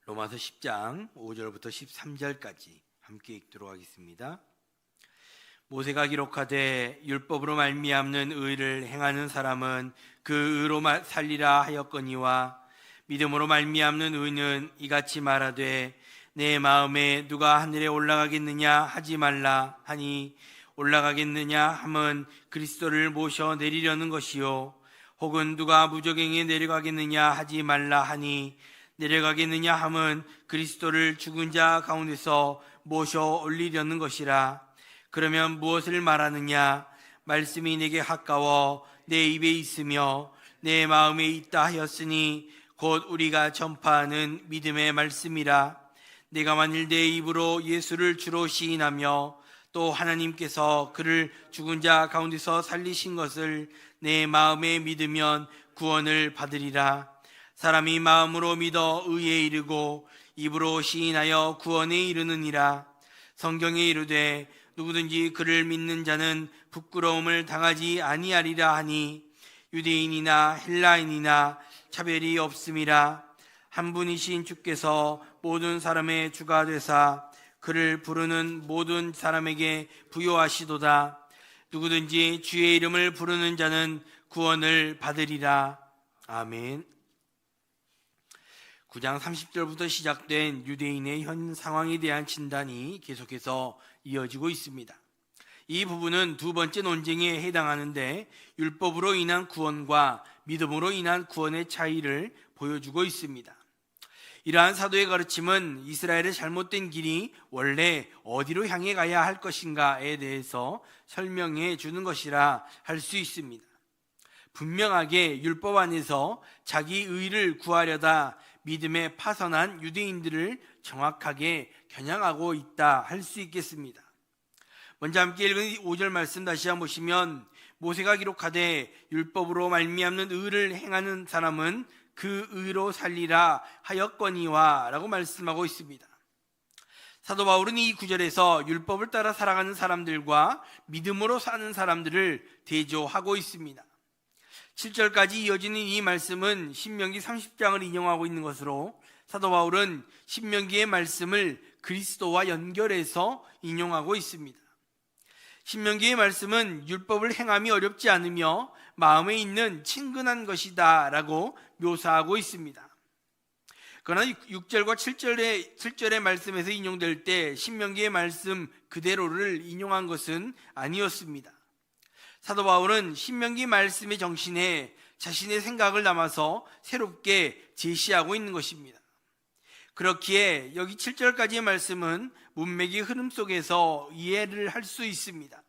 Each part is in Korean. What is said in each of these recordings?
로마서 10장 5절부터 13절까지 함께 읽도록 하겠습니다. 모세가 기록하되 율법으로 말미암는 의를 행하는 사람은 그 의로 살리라 하였거니와 믿음으로 말미암는 의는 이같이 말하되 내 마음에 누가 하늘에 올라가겠느냐 하지 말라 하니 올라가겠느냐 함은 그리스도를 모셔 내리려는 것이요 혹은 누가 무저갱에 내려가겠느냐 하지 말라 하니 내려가겠느냐 함은 그리스도를 죽은 자 가운데서 모셔 올리려는 것이라. 그러면 무엇을 말하느냐? 말씀이 내게 가까워 내 입에 있으며 내 마음에 있다 하였으니 곧 우리가 전파하는 믿음의 말씀이라. 내가 만일 내 입으로 예수를 주로 시인하며 또 하나님께서 그를 죽은 자 가운데서 살리신 것을 내 마음에 믿으면 구원을 받으리라. 사람이 마음으로 믿어 의에 이르고 입으로 시인하여 구원에 이르느니라. 성경에 이르되 누구든지 그를 믿는 자는 부끄러움을 당하지 아니하리라 하니 유대인이나 헬라인이나 차별이 없음이라. 한 분이신 주께서 모든 사람의 주가 되사 그를 부르는 모든 사람에게 부요하시도다. 누구든지 주의 이름을 부르는 자는 구원을 받으리라. 아멘. 9장 30절부터 시작된 유대인의 현 상황에 대한 진단이 계속해서 이어지고 있습니다. 이 부분은 두 번째 논쟁에 해당하는데 율법으로 인한 구원과 믿음으로 인한 구원의 차이를 보여주고 있습니다. 이러한 사도의 가르침은 이스라엘의 잘못된 길이 원래 어디로 향해 가야 할 것인가에 대해서 설명해 주는 것이라 할 수 있습니다. 분명하게 율법 안에서 자기 의를 구하려다 믿음에 파선한 유대인들을 정확하게 겨냥하고 있다 할 수 있겠습니다. 먼저 함께 읽은 5절 말씀 다시 한번 보시면 모세가 기록하되 율법으로 말미암는 의를 행하는 사람은 그 의로 살리라 하였거니와 라고 말씀하고 있습니다. 사도 바울은 이 구절에서 율법을 따라 살아가는 사람들과 믿음으로 사는 사람들을 대조하고 있습니다. 7절까지 이어지는 이 말씀은 신명기 30장을 인용하고 있는 것으로 사도 바울은 신명기의 말씀을 그리스도와 연결해서 인용하고 있습니다. 신명기의 말씀은 율법을 행함이 어렵지 않으며 마음에 있는 친근한 것이다 라고 묘사하고 있습니다. 그러나 6절과 7절의 말씀에서 인용될 때 신명기의 말씀 그대로를 인용한 것은 아니었습니다. 사도 바울은 신명기 말씀의 정신에 자신의 생각을 담아서 새롭게 제시하고 있는 것입니다. 그렇기에 여기 7절까지의 말씀은 문맥의 흐름 속에서 이해를 할 수 있습니다.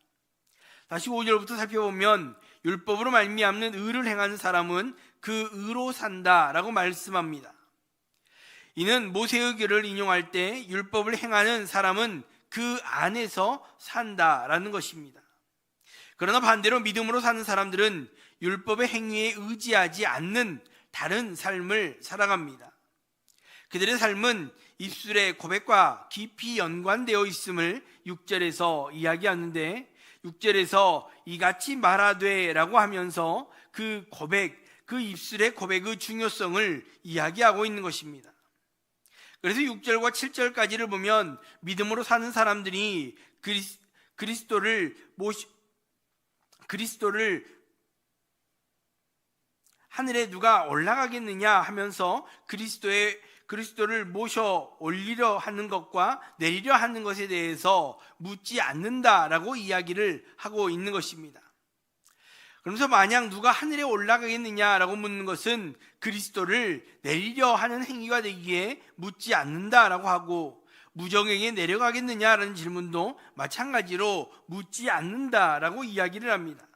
다시 5절부터 살펴보면 율법으로 말미암는 의를 행하는 사람은 그 의로 산다라고 말씀합니다. 이는 모세의 글을 인용할 때 율법을 행하는 사람은 그 안에서 산다라는 것입니다. 그러나 반대로 믿음으로 사는 사람들은 율법의 행위에 의지하지 않는 다른 삶을 살아갑니다. 그들의 삶은 입술의 고백과 깊이 연관되어 있음을 6절에서 이야기하는데 6절에서 이같이 말하되 라고 하면서 그 고백, 그 입술의 고백의 중요성을 이야기하고 있는 것입니다. 그래서 6절과 7절까지를 보면 믿음으로 사는 사람들이 그리스도를 하늘에 누가 올라가겠느냐 하면서 그리스도를 모셔 올리려 하는 것과 내리려 하는 것에 대해서 묻지 않는다라고 이야기를 하고 있는 것입니다. 그러면서 만약 누가 하늘에 올라가겠느냐라고 묻는 것은 그리스도를 내리려 하는 행위가 되기에 묻지 않는다라고 하고 무저갱에 내려가겠느냐라는 질문도 마찬가지로 묻지 않는다라고 이야기를 합니다.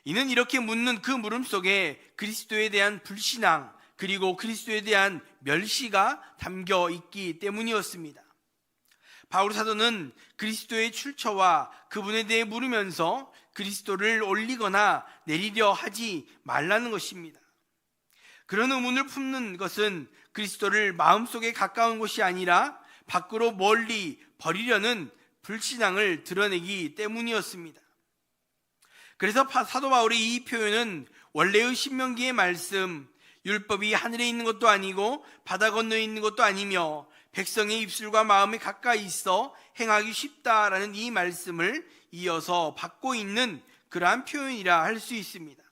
이는 이렇게 묻는 그 물음 속에 그리스도에 대한 불신앙 그리고 그리스도에 대한 멸시가 담겨 있기 때문이었습니다. 바울 사도는 그리스도의 출처와 그분에 대해 물으면서 그리스도를 올리거나 내리려 하지 말라는 것입니다. 그런 의문을 품는 것은 그리스도를 마음속에 가까운 것이 아니라 밖으로 멀리 버리려는 불신앙을 드러내기 때문이었습니다. 그래서 사도 바울의 이 표현은 원래의 신명기의 말씀 율법이 하늘에 있는 것도 아니고 바다 건너에 있는 것도 아니며 백성의 입술과 마음에 가까이 있어 행하기 쉽다라는 이 말씀을 이어서 받고 있는 그러한 표현이라 할 수 있습니다.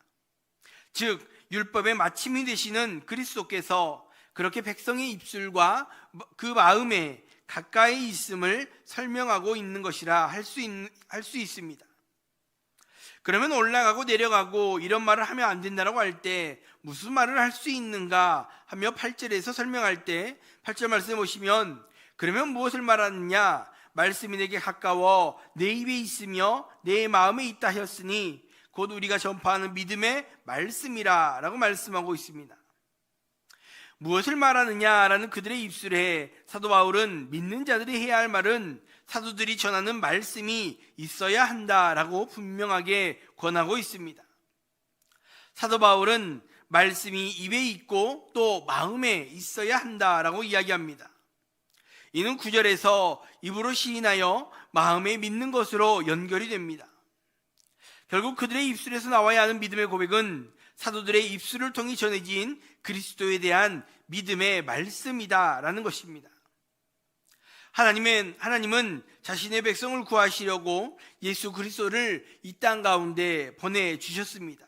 즉 율법의 마침이 되시는 그리스도께서 그렇게 백성의 입술과 그 마음에 가까이 있음을 설명하고 있는 것이라 할 수 있습니다. 그러면 올라가고 내려가고 이런 말을 하면 안 된다라고 할 때 무슨 말을 할 수 있는가 하며 8절에서 설명할 때 8절 말씀에 보시면 그러면 무엇을 말하느냐, 말씀이 내게 가까워 내 입에 있으며 내 마음에 있다 하였으니 곧 우리가 전파하는 믿음의 말씀이라 라고 말씀하고 있습니다. 무엇을 말하느냐라는 그들의 입술에 사도 바울은 믿는 자들이 해야 할 말은 사도들이 전하는 말씀이 있어야 한다라고 분명하게 권하고 있습니다. 사도 바울은 말씀이 입에 있고 또 마음에 있어야 한다라고 이야기합니다. 이는 9절에서 입으로 시인하여 마음에 믿는 것으로 연결이 됩니다. 결국 그들의 입술에서 나와야 하는 믿음의 고백은 사도들의 입술을 통해 전해진 그리스도에 대한 믿음의 말씀이다라는 것입니다. 하나님은 자신의 백성을 구하시려고 예수 그리스도를 이 땅 가운데 보내주셨습니다.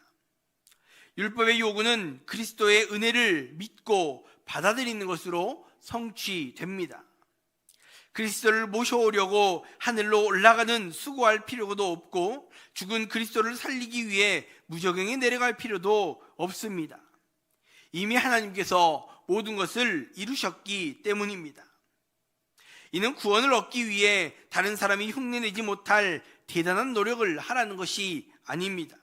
율법의 요구는 그리스도의 은혜를 믿고 받아들이는 것으로 성취됩니다. 그리스도를 모셔오려고 하늘로 올라가는 수고할 필요도 없고 죽은 그리스도를 살리기 위해 무저갱에 내려갈 필요도 없습니다. 이미 하나님께서 모든 것을 이루셨기 때문입니다. 이는 구원을 얻기 위해 다른 사람이 흉내내지 못할 대단한 노력을 하라는 것이 아닙니다.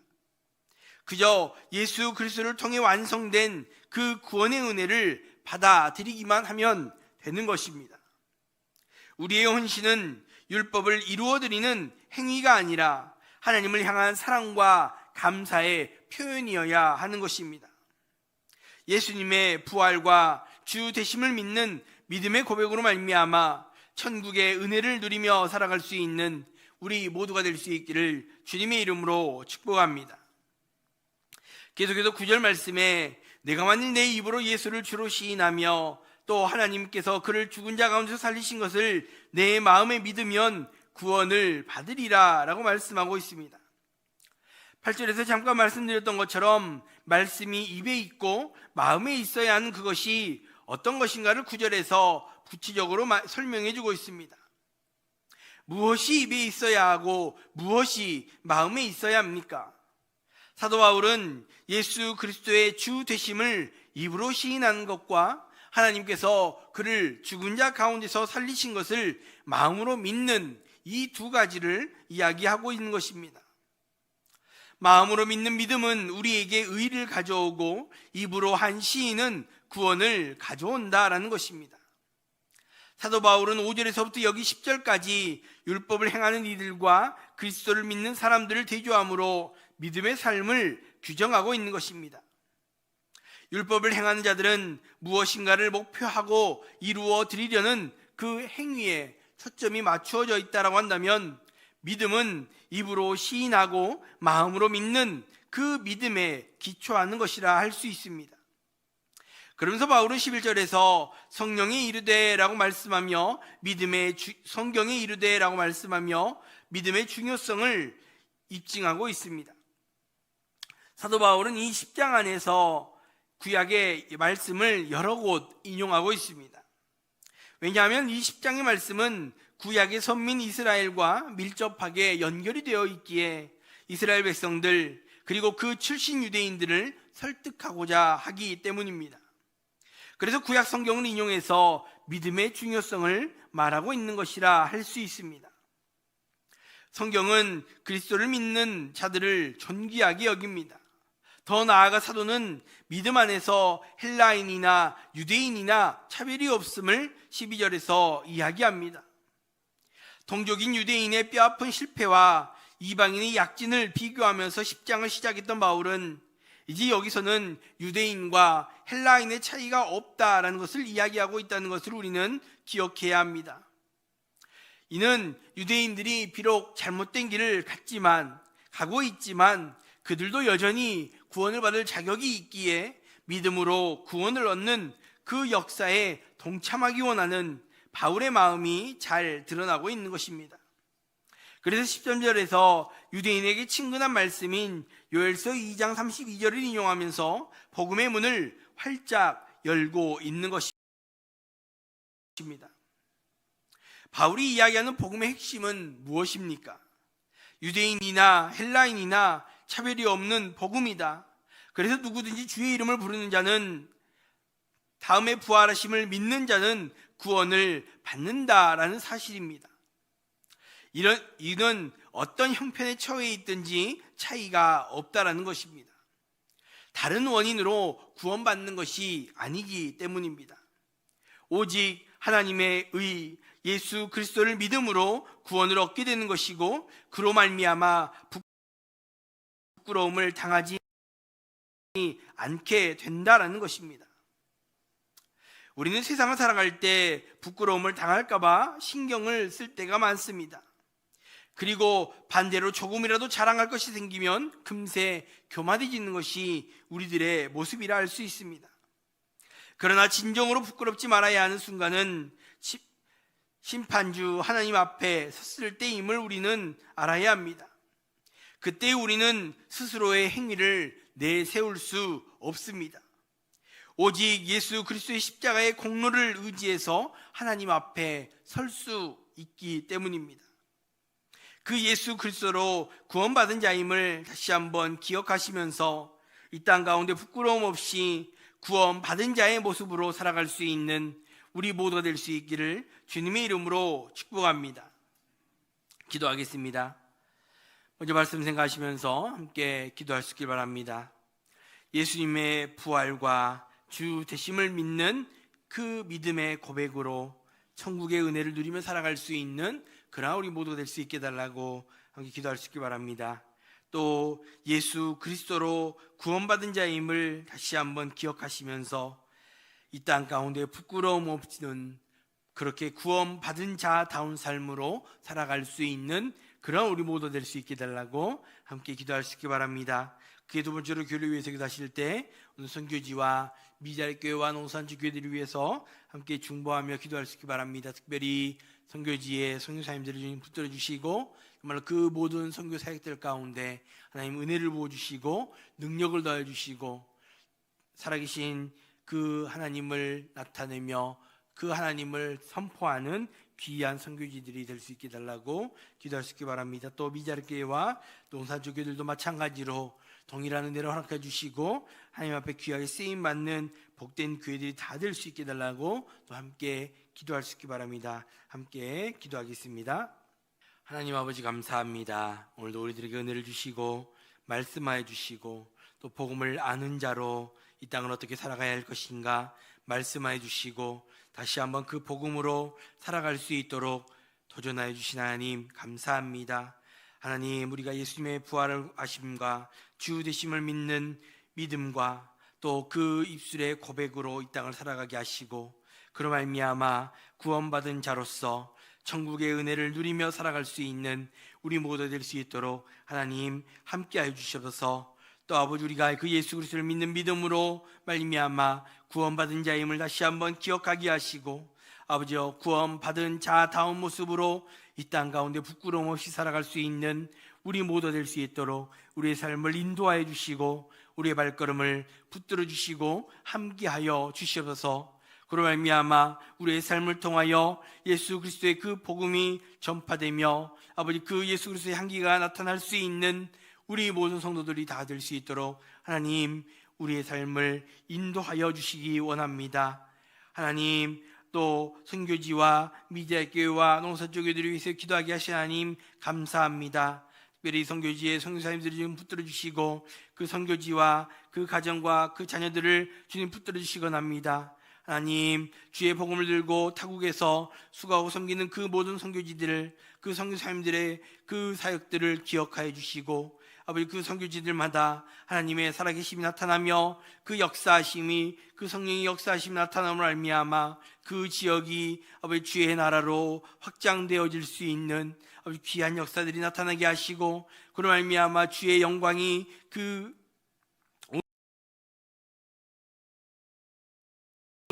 그저 예수 그리스도를 통해 완성된 그 구원의 은혜를 받아들이기만 하면 되는 것입니다. 우리의 헌신은 율법을 이루어드리는 행위가 아니라 하나님을 향한 사랑과 감사의 표현이어야 하는 것입니다. 예수님의 부활과 주 되심을 믿는 믿음의 고백으로 말미암아 천국의 은혜를 누리며 살아갈 수 있는 우리 모두가 될 수 있기를 주님의 이름으로 축복합니다. 계속해서 9절 말씀에 내가 만일 내 입으로 예수를 주로 시인하며 또 하나님께서 그를 죽은 자 가운데서 살리신 것을 내 마음에 믿으면 구원을 받으리라 라고 말씀하고 있습니다. 8절에서 잠깐 말씀드렸던 것처럼 말씀이 입에 있고 마음에 있어야 하는 그것이 어떤 것인가를 9절에서 구체적으로 설명해 주고 있습니다. 무엇이 입에 있어야 하고 무엇이 마음에 있어야 합니까? 사도 바울은 예수 그리스도의 주 되심을 입으로 시인하는 것과 하나님께서 그를 죽은 자 가운데서 살리신 것을 마음으로 믿는 이 두 가지를 이야기하고 있는 것입니다. 마음으로 믿는 믿음은 우리에게 의를 가져오고 입으로 한 시인은 구원을 가져온다라는 것입니다. 사도 바울은 5절에서부터 여기 10절까지 율법을 행하는 이들과 그리스도를 믿는 사람들을 대조함으로 믿음의 삶을 규정하고 있는 것입니다. 율법을 행하는 자들은 무엇인가를 목표하고 이루어 드리려는 그 행위에 초점이 맞추어져 있다고 한다면 믿음은 입으로 시인하고 마음으로 믿는 그 믿음에 기초하는 것이라 할 수 있습니다. 그러면서 바울은 11절에서 성령이 이르되라고 말씀하며 성경이 이르되라고 말씀하며 믿음의 중요성을 입증하고 있습니다. 사도 바울은 이 10장 안에서 구약의 말씀을 여러 곳 인용하고 있습니다. 왜냐하면 이 10장의 말씀은 구약의 선민 이스라엘과 밀접하게 연결이 되어 있기에 이스라엘 백성들 그리고 그 출신 유대인들을 설득하고자 하기 때문입니다. 그래서 구약 성경을 인용해서 믿음의 중요성을 말하고 있는 것이라 할 수 있습니다. 성경은 그리스도를 믿는 자들을 존귀하게 여깁니다. 더 나아가 사도는 믿음 안에서 헬라인이나 유대인이나 차별이 없음을 12절에서 이야기합니다. 동족인 유대인의 뼈아픈 실패와 이방인의 약진을 비교하면서 10장을 시작했던 바울은 이제 여기서는 유대인과 헬라인의 차이가 없다라는 것을 이야기하고 있다는 것을 우리는 기억해야 합니다. 이는 유대인들이 비록 잘못된 길을 가고 있지만 그들도 여전히 구원을 받을 자격이 있기에 믿음으로 구원을 얻는 그 역사에 동참하기 원하는 바울의 마음이 잘 드러나고 있는 것입니다. 그래서 13절에서 유대인에게 친근한 말씀인 요엘서 2장 32절을 인용하면서 복음의 문을 활짝 열고 있는 것입니다. 바울이 이야기하는 복음의 핵심은 무엇입니까? 유대인이나 헬라인이나 차별이 없는 복음이다. 그래서 누구든지 주의 이름을 부르는 자는, 다음에 부활하심을 믿는 자는 구원을 받는다라는 사실입니다. 이는 어떤 형편에 처해 있든지 차이가 없다라는 것입니다. 다른 원인으로 구원받는 것이 아니기 때문입니다. 오직 하나님의 의 예수 그리스도를 믿음으로 구원을 얻게 되는 것이고, 그로 말미암아 부끄러움을 당하지 않게 된다라는 것입니다. 우리는 세상을 살아갈 때 부끄러움을 당할까 봐 신경을 쓸 때가 많습니다. 그리고 반대로 조금이라도 자랑할 것이 생기면 금세 교만해지는 것이 우리들의 모습이라 할 수 있습니다. 그러나 진정으로 부끄럽지 말아야 하는 순간은 심판주 하나님 앞에 섰을 때임을 우리는 알아야 합니다. 그때 우리는 스스로의 행위를 내세울 수 없습니다. 오직 예수 그리스도의 십자가의 공로를 의지해서 하나님 앞에 설 수 있기 때문입니다. 그 예수 그리스도로 구원받은 자임을 다시 한번 기억하시면서 이 땅 가운데 부끄러움 없이 구원받은 자의 모습으로 살아갈 수 있는 우리 모두가 될 수 있기를 주님의 이름으로 축복합니다. 기도하겠습니다. 먼저 말씀 생각하시면서 함께 기도할 수 있길 바랍니다. 예수님의 부활과 주 되심을 믿는 그 믿음의 고백으로 천국의 은혜를 누리며 살아갈 수 있는 그러나 우리 모두가 될 수 있게 해달라고 함께 기도할 수 있길 바랍니다. 또 예수 그리스도로 구원받은 자임을 다시 한번 기억하시면서 이 땅 가운데 부끄러움 없이는 그렇게 구원받은 자다운 삶으로 살아갈 수 있는 그런 우리 모두 될 수 있게 해달라고 함께 기도할 수 있게 바랍니다. 그의 두 번째로 교회를 위해서 기도하실 때 오늘 선교지와 미잘교회와 농산주 교회들을 위해서 함께 중보하며 기도할 수 있게 바랍니다. 특별히 선교지의 선교사님들을 주님 붙들어 주시고 정말로 그 모든 선교 사역들 가운데 하나님 은혜를 부어주시고 능력을 더해 주시고 살아계신 그 하나님을 나타내며 그 하나님을 선포하는 귀한 선교지들이 될 수 있게 해달라고 기도할 수 있게 바랍니다. 또 미자르교회와 농산주 교회들도 마찬가지로 동일한 은혜를 허락해 주시고 하나님 앞에 귀하게 쓰임받는 복된 교회들이 다 될 수 있게 해달라고 또 함께 기도할 수 있게 바랍니다. 함께 기도하겠습니다. 하나님 아버지 감사합니다. 오늘도 우리들에게 은혜를 주시고 말씀하여 주시고 또 복음을 아는 자로 이 땅을 어떻게 살아가야 할 것인가 말씀하여 주시고 다시 한번 그 복음으로 살아갈 수 있도록 도전하여 주신 하나님 감사합니다. 하나님, 우리가 예수님의 부활을 하심과 주 되심을 믿는 믿음과 또 그 입술의 고백으로 이 땅을 살아가게 하시고 그로 말미암아 구원받은 자로서 천국의 은혜를 누리며 살아갈 수 있는 우리 모두 될 수 있도록 하나님 함께하여 주시옵소서. 또 아버지, 우리가 그 예수 그리스도를 믿는 믿음으로 말미암아 구원받은 자임을 다시 한번 기억하게 하시고 아버지여, 구원받은 자다운 모습으로 이 땅 가운데 부끄러움 없이 살아갈 수 있는 우리 모두 될 수 있도록 우리의 삶을 인도하여 주시고 우리의 발걸음을 붙들어 주시고 함께하여 주시옵소서. 그로 말미암아 우리의 삶을 통하여 예수 그리스도의 그 복음이 전파되며 아버지 그 예수 그리스도의 향기가 나타날 수 있는 우리 모든 성도들이 다 될 수 있도록 하나님 우리의 삶을 인도하여 주시기 원합니다. 하나님, 또 선교지와 미디어교회와 농사조교들을 위해서 기도하게 하신 하나님 감사합니다. 특별히 선교지의 선교사님들을 주님 붙들어 주시고 그 선교지와 그 가정과 그 자녀들을 주님 붙들어 주시곤 합니다. 하나님, 주의 복음을 들고 타국에서 수고하고 섬기는 그 모든 선교지들을, 그 선교사님들의 그 사역들을 기억하여 주시고 아버지 그 선교지들마다 하나님의 살아계심이 나타나며 그 역사하심이, 그 성령의 역사하심이 나타남으로 알미암아 그 지역이 아버지 주의 나라로 확장되어질 수 있는 아버지 귀한 역사들이 나타나게 하시고 그로 말미암아 주의 영광이 그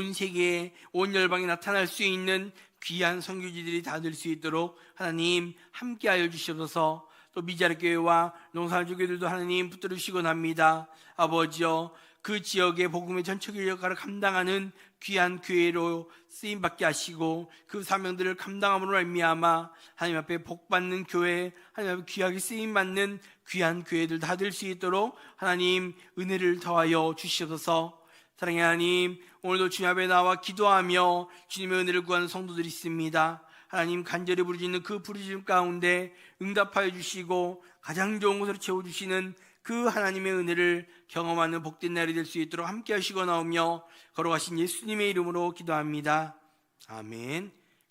온 세계에 온 열방에 나타날 수 있는 귀한 선교지들이 다 될 수 있도록 하나님 함께하여 주시옵소서. 또 미자리 교회와 농산주 교회들도 하나님 붙들어 주시곤 합니다. 아버지여, 그 지역의 복음의 전체적인 역할을 감당하는 귀한 교회로 쓰임받게 하시고 그 사명들을 감당함으로 말미암아 하나님 앞에 복받는 교회, 하나님 앞에 귀하게 쓰임받는 귀한 교회들 다 될 수 있도록 하나님 은혜를 더하여 주시옵소서. 사랑의 하나님, 오늘도 주님 앞에 나와 기도하며 주님의 은혜를 구하는 성도들이 있습니다. 하나님, 간절히 부르짖는 그 부르짖음 가운데 응답하여 주시고 가장 좋은 곳으로 채워주시는 그 하나님의 은혜를 경험하는 복된 날이 될 수 있도록 함께 하시고 나오며 걸어가신 예수님의 이름으로 기도합니다. 아멘.